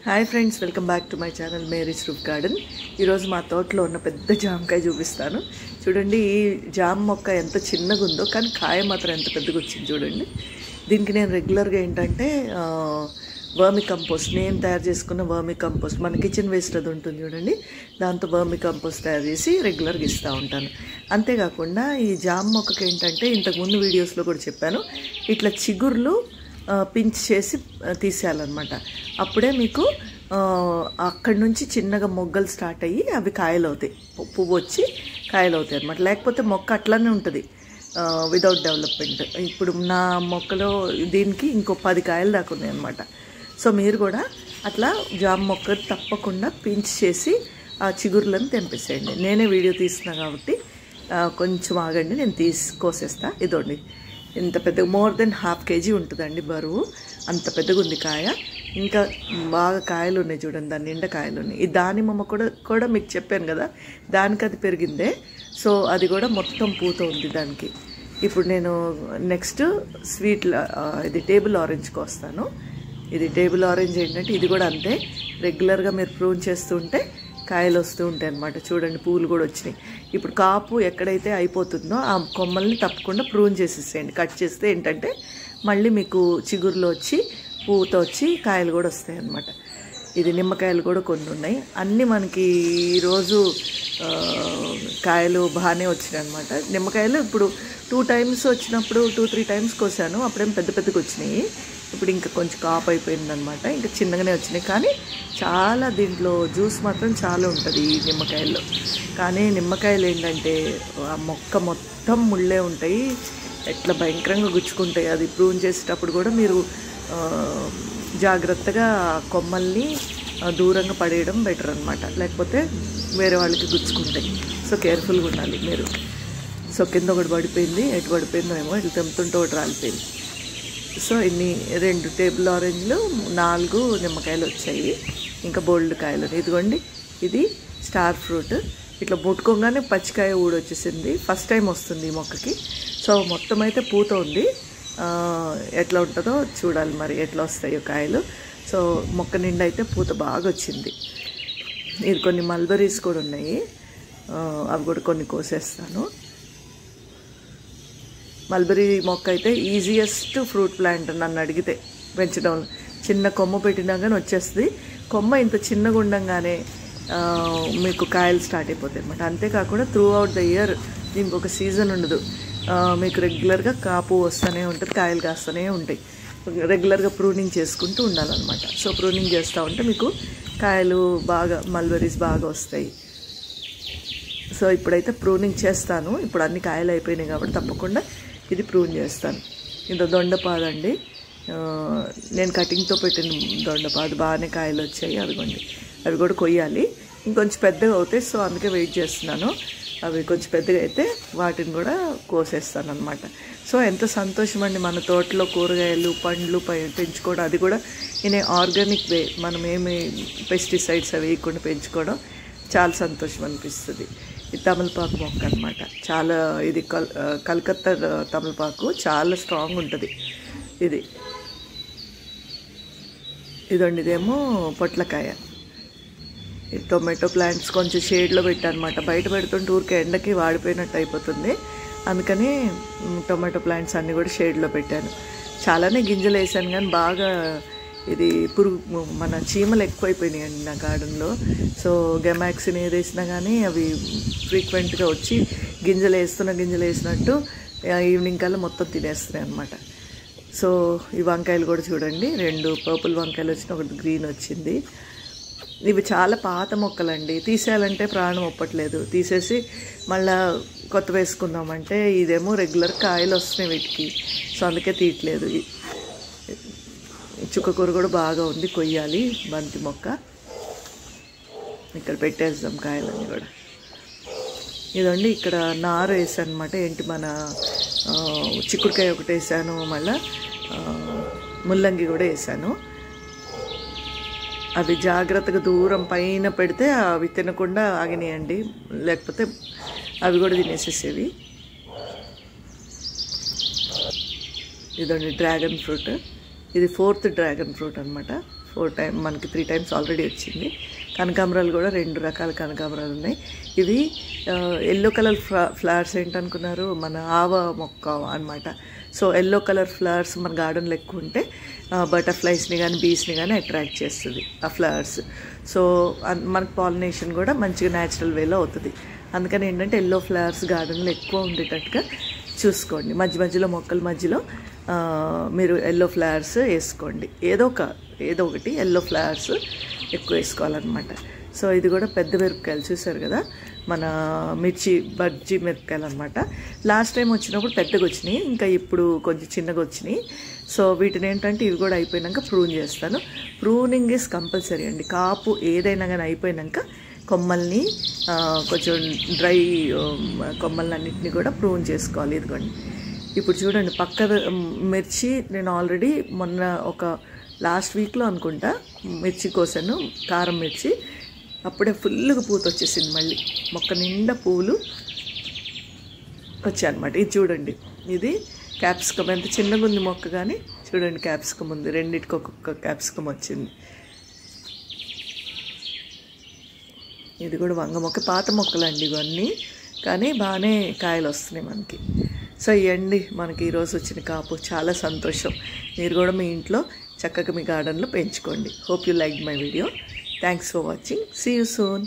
Hi friends, welcome back to my channel Mary's roof garden. ఈరోజు మా తోటలో ఉన్న పెద్ద జామకాయ చూపిస్తాను. చూడండి, ఈ జామ మొక్క ఎంత చిన్నగా ఉందో కానీ కాయ మాత్రం ఎంత పెద్దగా వచ్చింది చూడండి. దీనికి నేను రెగ్యులర్గా ఏంటంటే వర్మి కంపోస్ట్, నేను తయారు చేసుకున్న వర్మి కంపోస్ట్, మన కిచెన్ వేస్ట్ అది ఉంటుంది చూడండి, దాంతో వర్మి కంపోస్ట్ తయారు చేసి రెగ్యులర్గా ఇస్తూ ఉంటాను. అంతేకాకుండా ఈ జామ మొక్కకి ఏంటంటే ఇంతకుముందు వీడియోస్లో కూడా చెప్పాను, ఇట్లా చిగుర్లు పించ్ చేసి తీసేయాలన్నమాట. అప్పుడే మీకు అక్కడి నుంచి చిన్నగా మొగ్గలు స్టార్ట్ అయ్యి అవి కాయలు అవుతాయి, పువ్వు వచ్చి కాయలు అవుతాయి అన్నమాట. లేకపోతే మొక్క అట్లానే ఉంటుంది వితౌట్ డెవలప్మెంట్. ఇప్పుడు నా మొక్కలో దీనికి ఇంకో 10 కాయలు దాకా ఉన్నాయి అన్నమాట. సో మీరు కూడా అట్లా జామ మొక్క తప్పకుండా పించ్ చేసి ఆ చిగురులను తెంపేసేయండి. నేనే వీడియో తీస్తున్నా కాబట్టి కొంచెం ఆగండి, నేను కోసేస్తా. ఇదోండి, ఇంత పెద్ద, మోర్ దెన్ 1/2 kg ఉంటుందండి బరువు, అంత పెద్దగా ఉంది కాయ. ఇంకా బాగా కాయలు ఉన్నాయి చూడండి, దాని నిండా కాయలు ఉన్నాయి. ఈ దానిమ్మ కూడా మీకు చెప్పాను కదా, దానికి అది పెరిగిందే. సో అది కూడా మొత్తం పూత ఉంది దానికి. ఇప్పుడు నేను నెక్స్ట్ స్వీట్ ఇది టేబుల్ ఆరెంజ్కి వస్తాను. ఇది టేబుల్ ఆరెంజ్ ఏంటంటే ఇది కూడా అంతే, రెగ్యులర్గా మీరు ప్రూన్ చేస్తుంటే కాయలు వస్తూ ఉంటాయి అన్నమాట. చూడండి, పూలు కూడా వచ్చినాయి. ఇప్పుడు కాపు ఎక్కడైతే అయిపోతుందో ఆ కొమ్మల్ని తప్పకుండా ప్రూన్ చేసేసేయండి. కట్ చేస్తే ఏంటంటే మళ్ళీ మీకు చిగురులో వచ్చి పూత వచ్చి కాయలు కూడా వస్తాయి అన్నమాట. ఇది నిమ్మకాయలు కూడా కొన్ని ఉన్నాయి. అన్నీ మనకి ఈరోజు కాయలు బాగానే వచ్చినాయి అన్నమాట. నిమ్మకాయలు ఇప్పుడు 2 times వచ్చినప్పుడు 2-3 times కోసాను, అప్పుడేం పెద్ద పెద్దగా వచ్చినాయి. ఇప్పుడు ఇంకా కొంచెం కాపు అయిపోయిందనమాట, ఇంకా చిన్నగానే వచ్చినాయి. కానీ చాలా దీంట్లో జ్యూస్ మాత్రం చాలా ఉంటుంది ఈ నిమ్మకాయల్లో. కానీ నిమ్మకాయలు ఏంటంటే ఆ మొక్క మొత్తం ముళ్ళే ఉంటాయి, ఎట్లా భయంకరంగా గుచ్చుకుంటాయి. అది ప్రూన్ చేసేటప్పుడు కూడా మీరు జాగ్రత్తగా కొమ్మల్ని దూరంగా పడేయడం బెటర్ అనమాట, లేకపోతే వేరే వాళ్ళకి గుచ్చుకుంటాయి. సో కేర్ఫుల్గా ఉండాలి మీరు. సో కింద ఒకటి పడిపోయింది, ఎటు పడిపోయిందో ఏమో, ఇట్లా తెంపుతుంటే ఒకటి రాలిపోయింది. సో ఇన్ని 2 టేబుల్ ఆరెంజ్లు, 4 నిమ్మకాయలు వచ్చాయి, ఇంకా బోల్డ్ కాయలు. ఇదిగోండి, ఇది స్టార్ ఫ్రూట్. ఇట్లా ముట్టుకోగానే పచ్చికాయ ఊడొచ్చేసింది, ఫస్ట్ టైం వస్తుంది ఈ మొక్కకి. సో మొత్తం అయితే పూత ఉంది, ఎట్లా ఉంటుందో చూడాలి మరి, ఎట్లా వస్తాయో కాయలు. సో మొక్క నిండా అయితే పూత బాగా వచ్చింది. ఇది కొన్ని మల్బరీస్ కూడా ఉన్నాయి, అవి కూడా కొన్ని కోసేస్తాను. మల్బరీ మొక్క అయితే ఈజియెస్ట్ ఫ్రూట్ ప్లాంట్ నన్ను అడిగితే పెంచడం. చిన్న కొమ్మ పెట్టినా కానీ వచ్చేస్తుంది. కొమ్మ ఇంత చిన్నగా ఉండగానే మీకు కాయలు స్టార్ట్ అయిపోతాయి అన్నమాట. అంతేకాకుండా త్రూ అవుట్ ద ఇయర్ దీనికి ఒక సీజన్ ఉండదు, మీకు రెగ్యులర్గా కాపు వస్తూనే ఉంటుంది, కాయలు కాస్తూనే ఉంటాయి. రెగ్యులర్గా ప్రూనింగ్ చేసుకుంటూ ఉండాలన్నమాట. సో ప్రూనింగ్ చేస్తూ ఉంటే మీకు కాయలు బాగా, మల్బరీస్ బాగా వస్తాయి. సో ఇప్పుడైతే ప్రూనింగ్ చేస్తాను. ఇప్పుడు అన్ని కాయలు అయిపోయినాయి కాబట్టి తప్పకుండా ఇది ప్రూన్ చేస్తాను. ఇది దొండపాదండి, నేను కటింగ్తో పెట్టిన దొండపాదు, బాగానే కాయలు వచ్చాయి. అదిగోండి, అవి కూడా కొయ్యాలి, ఇంకొంచెం పెద్దగా అవుతాయి. సో అందుకే వెయిట్ చేస్తున్నాను. అవి కొంచెం పెద్దగా అయితే వాటిని కూడా కోసేస్తాను అనమాట. సో ఎంత సంతోషం అండి, మన తోటలో కూరగాయలు పండ్లు పెంచుకోవడం, అది కూడా ఇన్ ఆర్గానిక్ వే, మనం ఏమి పెస్టిసైడ్స్ అవి వేయకుండా పెంచుకోవడం చాలా సంతోషం అనిపిస్తుంది. ఇది తమలపాకు మొక్క అనమాట. చాలా ఇది కలకత్తా తమలపాకు, చాలా స్ట్రాంగ్ ఉంటుంది ఇది. ఇదండి, ఇదేమో పొట్లకాయ. ఈ టొమాటో ప్లాంట్స్ కొంచెం షేడ్లో పెట్టానమాట, బయట పెడుతుంటే ఊరికే ఎండకి వాడిపోయినట్టు అయిపోతుంది. అందుకని టొమాటో ప్లాంట్స్ అన్నీ కూడా షేడ్లో పెట్టాను. చాలానే గింజలు వేసాను కానీ బాగా ఇది పురుగు, మన చీమలు ఎక్కువైపోయినాయండి నా గార్డెన్లో. సో గెమాక్సిన్ ఏది వేసినా కానీ అవి ఫ్రీక్వెంట్గా వచ్చి గింజలు వేసినట్టు ఈవినింగ్ కల్లా మొత్తం తినేస్తున్నాయి అన్నమాట. సో ఈ వంకాయలు కూడా చూడండి, 2 పర్పుల్ వంకాయలు వచ్చినాయి, ఒకటి గ్రీన్ వచ్చింది. ఇవి చాలా పాత మొక్కలండి, తీసేయాలంటే ప్రాణం ఒప్పట్లేదు. తీసేసి మళ్ళీ కొత్త వేసుకుందామంటే ఇదేమో రెగ్యులర్ కాయలు వస్తున్నాయి వీటికి, సో అందుకే తీయట్లేదు. చుక్కకూర కూడా బాగా ఉంది, కొయ్యాలి. బంతి మొక్క ఇక్కడ పెట్టేద్దాం కాయలన్నీ కూడా. ఇదండి, ఇక్కడ నారు వేసాను అనమాట. ఏంటి, మన చిక్కుడుకాయ ఒకటి వేసాను, మళ్ళీ ముల్లంగి కూడా వేసాను. అవి జాగ్రత్తగా దూరం పైన పెడితే అవి తినకుండా ఆగినాయండి, లేకపోతే అవి కూడా తినేసేసేవి. ఇదండి డ్రాగన్ ఫ్రూట్, ఇది 4th డ్రాగన్ ఫ్రూట్ అనమాట. మనకి 3 టైమ్స్ ఆల్రెడీ వచ్చింది. కనకాంబరాలు కూడా 2 రకాల కనకాంబరాలు ఉన్నాయి. ఇవి ఎల్లో కలర్ ఫ్లవర్స్ ఏంటనుకున్నారు, మన ఆవ మొక్క అనమాట. సో ఎల్లో కలర్ ఫ్లవర్స్ మన గార్డెన్లో ఎక్కువ ఉంటే బటర్ఫ్లైస్ని కానీ బీస్ని కానీ అట్రాక్ట్ చేస్తుంది ఆ ఫ్లవర్స్. సో మనకు పాలినేషన్ కూడా మంచిగా న్యాచురల్ వేలో అవుతుంది. అందుకని ఏంటంటే ఎల్లో ఫ్లవర్స్ గార్డెన్లో ఎక్కువ ఉండేటట్టుగా చూసుకోండి. మధ్యలో మొక్కల మధ్యలో మీరు ఎల్లో ఫ్లవర్స్ వేసుకోండి. ఏదో ఒకటి ఎల్లో ఫ్లవర్స్ ఎక్కువ వేసుకోవాలన్నమాట. సో ఇది కూడా పెద్ద మిరపకాయలు చూసారు కదా, మన బజ్జీ మిరపకాయలు అనమాట. లాస్ట్ టైం వచ్చినప్పుడు పెద్దగా వచ్చినాయి, ఇంకా ఇప్పుడు కొంచెం చిన్నగా వచ్చినాయి. సో వీటిని ఏంటంటే ఇవి కూడా అయిపోయినాక ప్రూన్ చేస్తాను. ప్రూనింగ్ ఈజ్ కంపల్సరీ అండి. కాపు ఏదైనా కానీ అయిపోయినాక కొమ్మల్ని కొంచెం డ్రై కొమ్మలన్నింటినీ కూడా ప్రూన్ చేసుకోవాలి. ఇదిగోండి ఇప్పుడు చూడండి, పక్క మిర్చి నేను ఆల్రెడీ మొన్న ఒక లాస్ట్ వీక్లో అనుకుంటా మిర్చి కోసాను, కారం మిర్చి. అప్పుడే ఫుల్గా పూత వచ్చేసింది, మళ్ళీ మొక్క నిండా పూలు వచ్చాయన్నమాట. ఇది చూడండి, ఇది క్యాప్సికమ్. ఎంత చిన్నగా ఉంది మొక్క కానీ చూడండి, క్యాప్సికమ్ ఉంది, రెండింటికి ఒక్కొక్క క్యాప్సికమ్ వచ్చింది. ఇది కూడా వంగ మొక్క, పాత మొక్కలండి ఇవన్నీ, కానీ బాగానే కాయలు వస్తున్నాయి మనకి. సో ఇవ్వండి మనకి ఈరోజు వచ్చిన కాపు. చాలా సంతోషం. మీరు కూడా మీ ఇంట్లో చక్కగా మీ గార్డెన్లో పెంచుకోండి. Hope you like my video. Thanks for watching. See you soon.